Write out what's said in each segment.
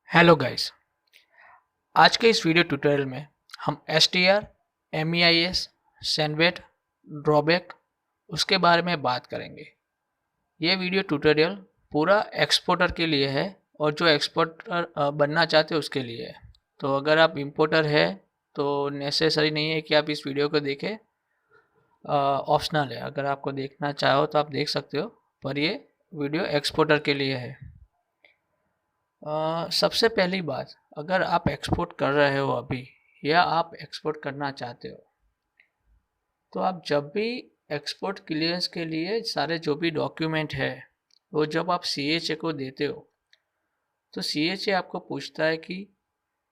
Hello guys. आज के इस वीडियो ट्यूटोरियल में हम एसटीआर, एमईआईएस, सैनवेट, ड्रॉबैक उसके बारे में बात करेंगे। ये वीडियो ट्यूटोरियल पूरा एक्सपोर्टर के लिए है और जो एक्सपोर्टर बनना चाहते हैं उसके लिए है। तो अगर आप इंपोर्टर है तो नेसेसरी नहीं है कि आप इस वीडियो को देखें, ऑप्शनल है। अगर आपको देखना चाहो तो आप देख सकते हो, पर ये वीडियो एक्सपोर्टर के लिए है। सबसे पहली बात, अगर आप एक्सपोर्ट कर रहे हो अभी या आप एक्सपोर्ट करना चाहते हो, तो आप जब भी एक्सपोर्ट क्लियरेंस के लिए सारे जो भी डॉक्यूमेंट है वो जब आप सीएचए को देते हो तो सीएचए आपको पूछता है कि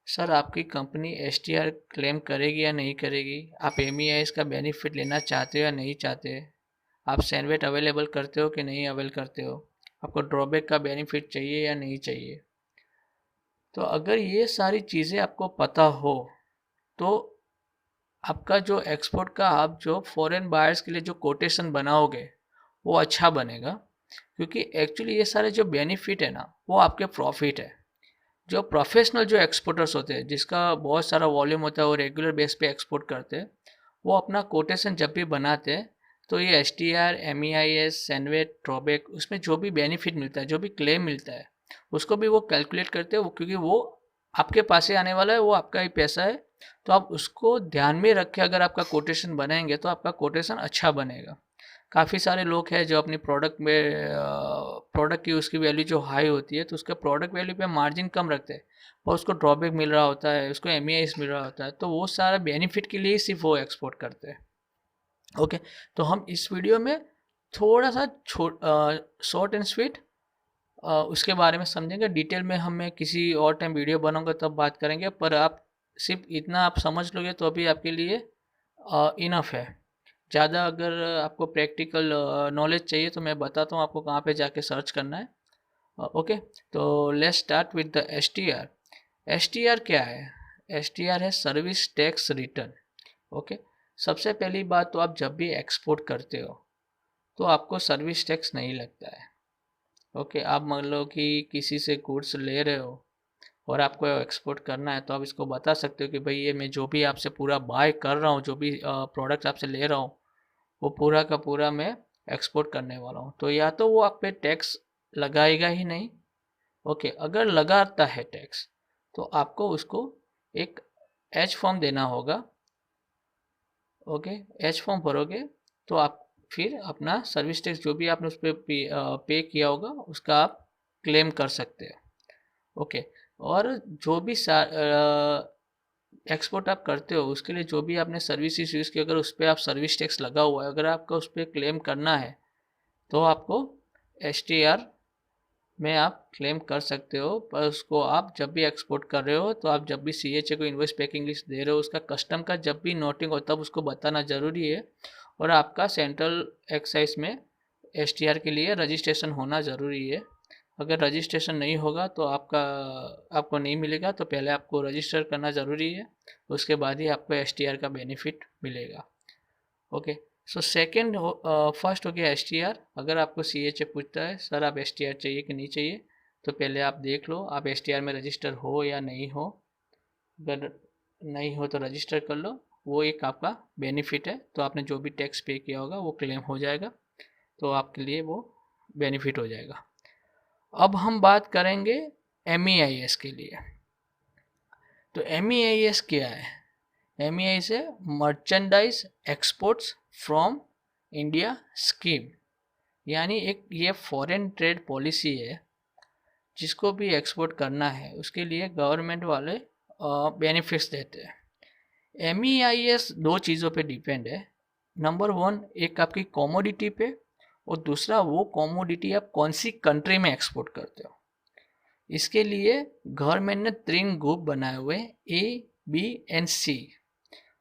सर आपकी कंपनी एसटीआर क्लेम करेगी या नहीं करेगी, आप एमईआईएस का बेनिफिट लेना चाहते हो या नहीं चाहते, आप सैनवेट अवेलेबल करते हो कि नहीं अवेल करते हो, आपको ड्रॉबैक का बेनिफिट चाहिए या नहीं चाहिए। तो अगर ये सारी चीज़ें आपको पता हो तो आपका जो एक्सपोर्ट का आप जो फॉरेन बायर्स के लिए जो कोटेशन बनाओगे वो अच्छा बनेगा, क्योंकि एक्चुअली ये सारे जो बेनिफिट है ना वो आपके प्रॉफिट है। जो प्रोफेशनल जो एक्सपोर्टर्स होते हैं जिसका बहुत सारा वॉल्यूम होता है और रेगुलर बेस पे एक्सपोर्ट करते हैं, वो अपना कोटेशन जब भी बनाते हैं तो ये S T R, M E I S, CENVAT, drawback उसमें जो भी बेनिफिट मिलता है, जो भी क्लेम मिलता है, उसको भी वो कैलकुलेट करते हैं, क्योंकि वो आपके पास ही आने वाला है, वो आपका ही पैसा है। तो आप उसको ध्यान में रख के अगर आपका कोटेशन बनाएंगे तो आपका कोटेशन अच्छा बनेगा। काफ़ी सारे लोग हैं जो अपनी प्रोडक्ट में प्रोडक्ट की उसकी वैल्यू जो हाई होती है तो उसके प्रोडक्ट वैल्यू पे मार्जिन कम रखते हैं, पर उसको ड्रॉबैक मिल रहा होता है, उसको एमईआईएस मिल रहा होता है, तो वो सारा बेनिफिट के लिए ही सिर्फ वो एक्सपोर्ट करते हैं। ओके, तो हम इस वीडियो में थोड़ा सा शॉर्ट एंड स्वीट उसके बारे में समझेंगे। डिटेल में मैं किसी और टाइम वीडियो बनाऊंगा तब बात करेंगे, पर आप सिर्फ इतना आप समझ लोगे तो अभी आपके लिए इनफ है। ज़्यादा अगर आपको प्रैक्टिकल नॉलेज चाहिए तो मैं बताता हूँ आपको कहाँ पे जाके सर्च करना है। ओके, तो let's start with the S T are. S T are क्या है? एस टी आर है सर्विस टैक्स रिटर्न। ओके, सबसे पहली बात तो आप जब भी एक्सपोर्ट करते हो तो आपको सर्विस टैक्स नहीं लगता है। ओके, आप मान लो कि किसी से गुड्स ले रहे हो और आपको एक्सपोर्ट करना है तो आप इसको बता सकते हो कि भाई ये मैं जो भी आपसे पूरा बाय कर रहा हूँ, जो भी प्रोडक्ट आपसे ले रहा हूँ वो पूरा का पूरा मैं एक्सपोर्ट करने वाला हूँ। तो या तो वो आप पे टैक्स लगाएगा ही नहीं। ओके, अगर लगाता है टैक्स तो आपको उसको एक एच फॉर्म देना होगा। ओके, एच फॉर्म भरोगे तो आप फिर अपना सर्विस टैक्स जो भी आपने उस पर पे किया होगा उसका आप क्लेम कर सकते हैं। ओके, और जो भी एक्सपोर्ट आप करते हो उसके लिए जो भी आपने सर्विसेज यूज़ की, अगर उस पर आप सर्विस टैक्स लगा हुआ है, अगर आपका उस पर क्लेम करना है तो आपको एस टी आर में आप क्लेम कर सकते हो। पर उसको आप जब भी एक्सपोर्ट कर रहे हो तो आप जब भी सी एच ए को इन्वॉइस पैकिंग लिस्ट दे रहे हो उसका कस्टम का जब भी नोटिंग हो तब उसको बताना ज़रूरी है। और आपका सेंट्रल एक्साइज में एस टी आर के लिए रजिस्ट्रेशन होना ज़रूरी है। अगर रजिस्ट्रेशन नहीं होगा तो आपको नहीं मिलेगा, तो पहले आपको रजिस्टर करना ज़रूरी है, उसके बाद ही आपको एस टी आर का बेनिफिट मिलेगा। ओके, सो सेकेंड फर्स्ट हो गया एस टी आर। अगर आपको सी एच ए पूछता है सर आप एस टी आर चाहिए कि नहीं चाहिए, तो पहले आप देख लो आप एस टी आर में रजिस्टर हो या नहीं हो। अगर नहीं हो तो रजिस्टर कर लो, वो एक आपका बेनिफिट है। तो आपने जो भी टैक्स पे किया होगा वो क्लेम हो जाएगा, तो आपके लिए वो बेनिफिट हो जाएगा। अब हम बात करेंगे एम ई आई एस के लिए। तो एम ई आई एस क्या है? एम ई आई एस है merchandise exports from India scheme, यानी एक ये फॉरेन ट्रेड पॉलिसी है। जिसको भी एक्सपोर्ट करना है उसके लिए गवर्नमेंट वाले बेनिफिट्स देते हैं। एम ई आई एस दो चीज़ों पे डिपेंड है। नंबर वन, एक आपकी कॉमोडिटी पे, और दूसरा वो कॉमोडिटी आप कौन सी कंट्री में एक्सपोर्ट करते हो। इसके लिए गवर्नमेंट ने 3 ग्रुप बनाए हुए हैं, ए, बी एंड सी।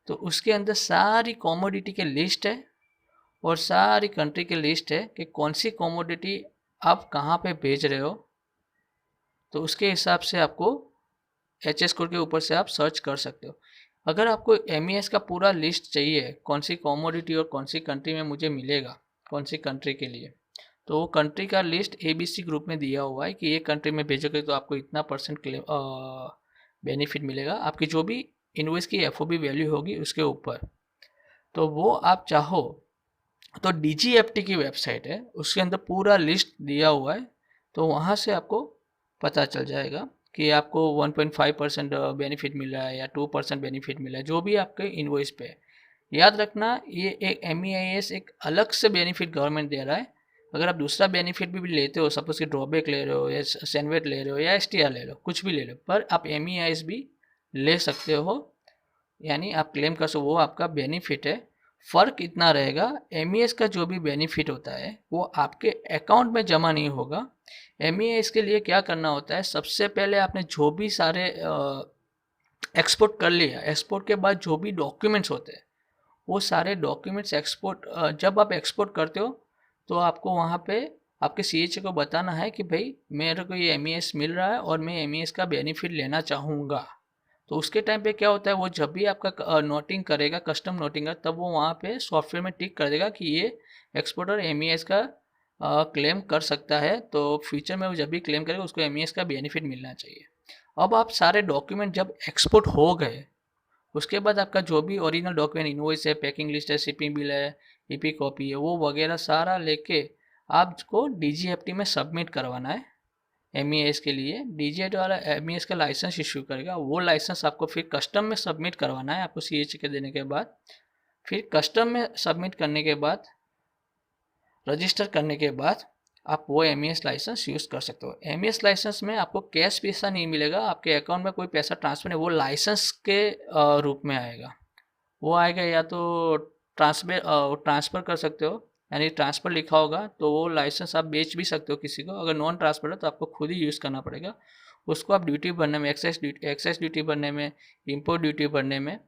तो उसके अंदर सारी कॉमोडिटी के लिस्ट है और सारी कंट्री की लिस्ट है कि कौन सी कॉमोडिटी आप कहाँ पे भेज रहे हो। तो उसके हिसाब से आपको एच एस कोड के ऊपर से आप सर्च कर सकते हो। अगर आपको एम ई एस का पूरा लिस्ट चाहिए कौन सी कॉमोडिटी और कौन सी कंट्री में मुझे मिलेगा, कौन सी कंट्री के लिए, तो वो कंट्री का लिस्ट ABC ग्रुप में दिया हुआ है कि ये कंट्री में भेजोगे तो आपको इतना परसेंट बेनिफिट मिलेगा, आपकी जो भी इनवॉइस की FOB वैल्यू होगी उसके ऊपर। तो वो आप चाहो तो DGFT की वेबसाइट है, उसके अंदर पूरा लिस्ट दिया हुआ है, तो वहाँ से आपको पता चल जाएगा कि आपको 1.5% बेनिफिट मिल रहा है या 2% बेनिफिट मिला है, जो भी आपके इनवॉइस पे है। याद रखना, ये एक MEIS एक अलग से बेनिफिट गवर्नमेंट दे रहा है। अगर आप दूसरा बेनिफिट भी लेते हो, सपोज कि ड्रॉबैक ले रहे हो या सैनवेट ले रहे हो या STR ले लो, कुछ भी ले लो, पर आप MEIS भी ले सकते हो, यानी आप क्लेम कर सकते हो, वो आपका बेनिफिट है। फ़र्क इतना रहेगा, MEIS का जो भी बेनिफिट होता है वो आपके अकाउंट में जमा नहीं होगा। MEIS के लिए क्या करना होता है, सबसे पहले आपने जो भी सारे एक्सपोर्ट कर लिया, एक्सपोर्ट के बाद जो भी डॉक्यूमेंट्स होते हैं वो सारे डॉक्यूमेंट्स जब आप एक्सपोर्ट करते हो तो आपको वहाँ पे आपके CHA को बताना है कि भाई मेरे को ये MEIS मिल रहा है और मैं MEIS का बेनिफिट लेना चाहूँगा। तो उसके टाइम पे क्या होता है, वो जब भी आपका नोटिंग करेगा, कस्टम नोटिंग, तब वो वहाँ पे सॉफ्टवेयर में टिक कर देगा कि ये एक्सपोर्टर MEIS का क्लेम कर सकता है, तो फ्यूचर में वो जब भी क्लेम करेगा उसको MEIS का बेनिफिट मिलना चाहिए। अब आप सारे डॉक्यूमेंट जब एक्सपोर्ट हो गए, उसके बाद आपका जो भी ओरिजिनल डॉक्यूमेंट, इनवॉइस है, पैकिंग लिस्ट है, शिपिंग बिल है, EP कॉपी है, वो वगैरह सारा लेके आपको DGFT में सबमिट करवाना है। MEIS के लिए DGFT वाला MEIS का लाइसेंस इश्यू करेगा, वो लाइसेंस आपको फिर कस्टम में सबमिट करवाना है आपको CHA के देने के बाद। फिर कस्टम में सबमिट करने के बाद, रजिस्टर करने के बाद आप वो MEIS लाइसेंस यूज़ कर सकते हो। MEIS लाइसेंस में आपको कैश पैसा नहीं मिलेगा, आपके अकाउंट में कोई पैसा ट्रांसफर नहीं, वो लाइसेंस के रूप में आएगा। वो आएगा या तो ट्रांसफ़र कर सकते हो, यानी ट्रांसफ़र लिखा होगा तो वो लाइसेंस आप बेच भी सकते हो किसी को। अगर नॉन ट्रांसफ़र है तो आपको खुद ही यूज़ करना पड़ेगा उसको। आप ड्यूटी भरने में, एक्साइज ड्यूटी भरने में, इम्पोर्ट ड्यूटी भरने में,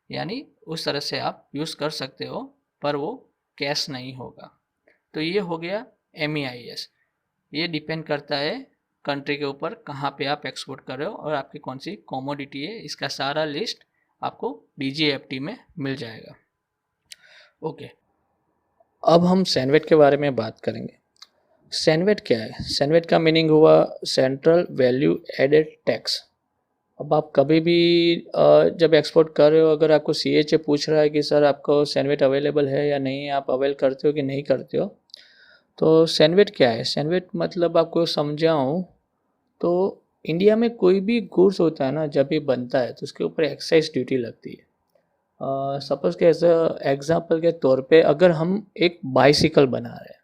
यानी उस तरह से आप यूज़ कर सकते हो, पर वो कैश नहीं होगा। तो ये हो गया MEIS। ये डिपेंड करता है कंट्री के ऊपर कहाँ पे आप एक्सपोर्ट कर रहे हो और आपकी कौन सी कमोडिटी है, इसका सारा लिस्ट आपको DGFT में मिल जाएगा। ओके, अब हम सैनवेट के बारे में बात करेंगे। सैनवेट क्या है? सैनवेट का मीनिंग हुआ सेंट्रल वैल्यू एडेड टैक्स। अब आप कभी भी जब एक्सपोर्ट कर रहे हो, अगर आपको CHA पूछ रहा है कि सर आपको सैनवेट अवेलेबल है या नहीं, आप अवेल करते हो कि नहीं करते हो, तो सैनवेट क्या है? सैनवेट मतलब आपको समझाऊँ तो इंडिया में कोई भी गुड्स होता है ना, जब भी बनता है तो उसके ऊपर एक्साइज ड्यूटी लगती है। सपोज़ के एग्जांपल के तौर पे अगर हम एक बाइसिकल बना रहे हैं,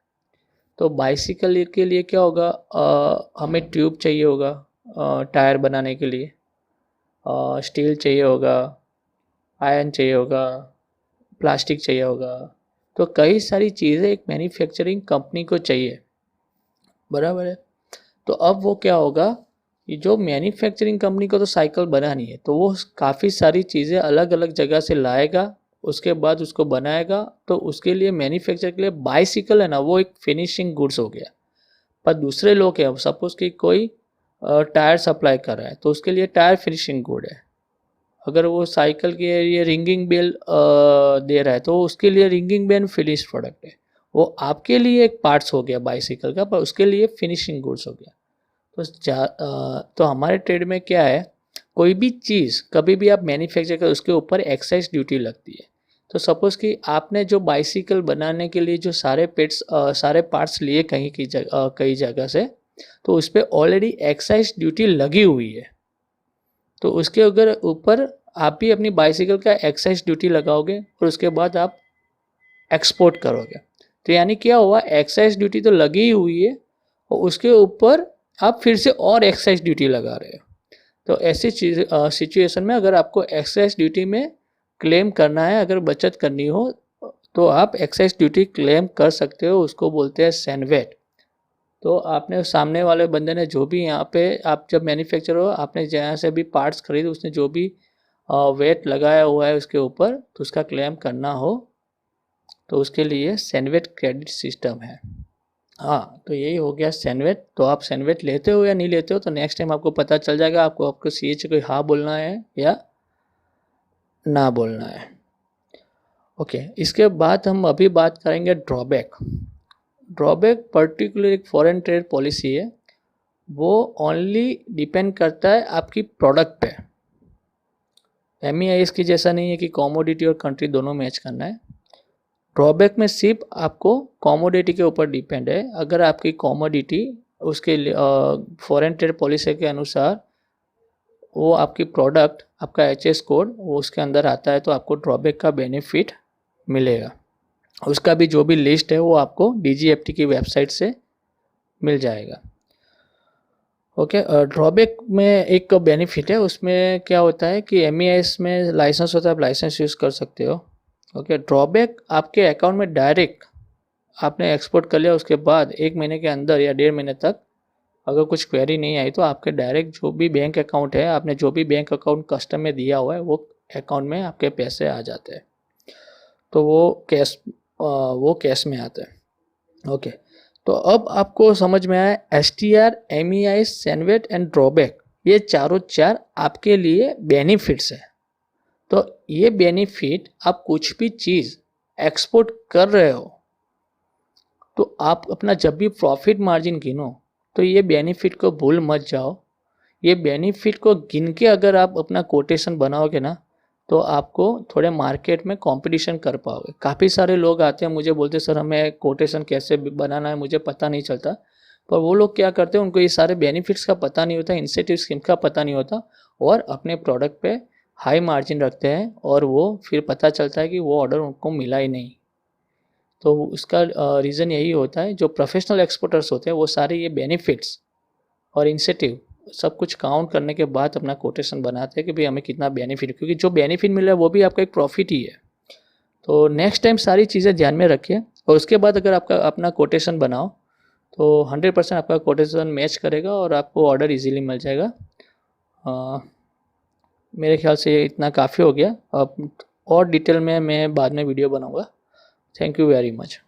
तो बाइसिकल के लिए क्या होगा, हमें ट्यूब चाहिए होगा टायर बनाने के लिए, स्टील चाहिए होगा, आयरन चाहिए होगा, प्लास्टिक चाहिए होगा, तो कई सारी चीज़ें एक मैन्युफैक्चरिंग कंपनी को चाहिए, बराबर है। तो अब वो क्या होगा, ये जो मैन्युफैक्चरिंग कंपनी को तो साइकिल बनानी है, तो वो काफ़ी सारी चीज़ें अलग अलग जगह से लाएगा, उसके बाद उसको बनाएगा। तो उसके लिए मैन्युफैक्चर के लिए बाइसिकल है ना, वो एक फिनिशिंग गुड्स हो गया। पर दूसरे लोग हैं, सपोज कि कोई टायर सप्लाई कर रहा है तो उसके लिए टायर फिनिशिंग गुड है। अगर वो साइकिल के लिए रिंगिंग बेल दे रहा है तो उसके लिए रिंगिंग बेल फिनिश प्रोडक्ट है। वो आपके लिए एक पार्ट्स हो गया बाइसिकल का, पर उसके लिए फिनिशिंग गुड्स हो गया। तो हमारे ट्रेड में क्या है, कोई भी चीज़ कभी भी आप मैन्युफैक्चर कर, उसके ऊपर एक्साइज ड्यूटी लगती है। तो सपोज़ कि आपने जो बाइसिकल बनाने के लिए जो सारे पार्ट्स लिए कई जगह से, तो उस पर ऑलरेडी एक्साइज ड्यूटी लगी हुई है। तो उसके अगर ऊपर आप भी अपनी बाइसिकल का एक्साइज ड्यूटी लगाओगे और उसके बाद आप एक्सपोर्ट करोगे, तो यानी क्या हुआ, एक्साइज ड्यूटी तो लगी हुई है और उसके ऊपर आप फिर से और एक्साइज ड्यूटी लगा रहे हो। तो ऐसी सिचुएशन में अगर आपको एक्साइज ड्यूटी में क्लेम करना है, अगर बचत करनी हो, तो आप एक्साइज ड्यूटी क्लेम कर सकते हो, उसको बोलते हैं सैनवेट। तो आपने सामने वाले बंदे ने जो भी यहाँ पे, आप जब मैन्युफैक्चर हो, आपने जहाँ से भी पार्ट्स खरीदे, उसने जो भी वेट लगाया हुआ है उसके ऊपर, तो उसका क्लेम करना हो तो उसके लिए सैनवेट क्रेडिट सिस्टम है। हाँ, तो यही हो गया सैनवेट। तो आप सैनवेट लेते हो या नहीं लेते हो, तो नेक्स्ट टाइम आपको पता चल जाएगा, आपको CHA को हाँ बोलना है या ना बोलना है। ओके, इसके बाद हम अभी बात करेंगे ड्रॉबैक। ड्रॉबैक पर्टिकुलर एक फॉरेन ट्रेड पॉलिसी है, वो ओनली डिपेंड करता है आपकी प्रोडक्ट पे। MEIS की जैसा नहीं है कि कॉमोडिटी और कंट्री दोनों मैच करना है। ड्रॉबैक में सिर्फ आपको कॉमोडिटी के ऊपर डिपेंड है। अगर आपकी कॉमोडिटी उसके फॉरेन ट्रेड पॉलिसी के अनुसार वो आपकी प्रोडक्ट, आपका HS कोड वो उसके अंदर आता है, तो आपको ड्रॉबैक का बेनिफिट मिलेगा। उसका भी जो भी लिस्ट है वो आपको DGFT की वेबसाइट से मिल जाएगा। ओके, ड्रॉबैक में एक बेनिफिट है, उसमें क्या होता है कि MEIS में लाइसेंस होता है, आप लाइसेंस यूज़ कर सकते हो। ओके, ड्रॉबैक आपके अकाउंट में डायरेक्ट आपने एक्सपोर्ट कर लिया, उसके बाद 1 महीने के अंदर या 1.5 महीने तक अगर कुछ क्वेरी नहीं आई तो आपके डायरेक्ट जो भी बैंक अकाउंट है, आपने जो भी बैंक अकाउंट कस्टम में दिया हुआ है वो अकाउंट में आपके पैसे आ जाते हैं, तो वो कैश में आता है। ओके, तो अब आपको समझ में आया STR, MEIS, CENVAT and drawback, ये चारों चार आपके लिए बेनिफिट्स है। तो ये बेनिफिट, आप कुछ भी चीज़ एक्सपोर्ट कर रहे हो तो आप अपना जब भी प्रॉफिट मार्जिन गिनो तो ये बेनिफिट को भूल मत जाओ। ये बेनिफिट को गिन के अगर आप अपना कोटेशन बनाओगे ना तो आपको थोड़े मार्केट में कंपटीशन कर पाओगे। काफ़ी सारे लोग आते हैं मुझे बोलते सर हमें कोटेशन कैसे बनाना है मुझे पता नहीं चलता, पर वो लोग क्या करते हैं, उनको ये सारे बेनिफिट्स का पता नहीं होता, इंसेंटिव स्कीम का पता नहीं होता, और अपने प्रोडक्ट पे हाई मार्जिन रखते हैं, और वो फिर पता चलता है कि वो ऑर्डर उनको मिला ही नहीं। तो उसका रीज़न यही होता है, जो प्रोफेशनल एक्सपोर्टर्स होते हैं वो सारे ये बेनिफिट्स और इंसेंटिव सब कुछ काउंट करने के बाद अपना कोटेशन बनाते हैं कि भाई हमें कितना बेनिफिट, क्योंकि जो बेनिफिट मिल रहा है वो भी आपका एक प्रॉफिट ही है। तो नेक्स्ट टाइम सारी चीज़ें ध्यान में रखिए, और उसके बाद अगर आपका अपना कोटेशन बनाओ तो 100% आपका कोटेशन मैच करेगा और आपको ऑर्डर इजीली मिल जाएगा। मेरे ख्याल से इतना काफ़ी हो गया। अब और डिटेल में मैं बाद में वीडियो बनाऊँगा। Thank you very much.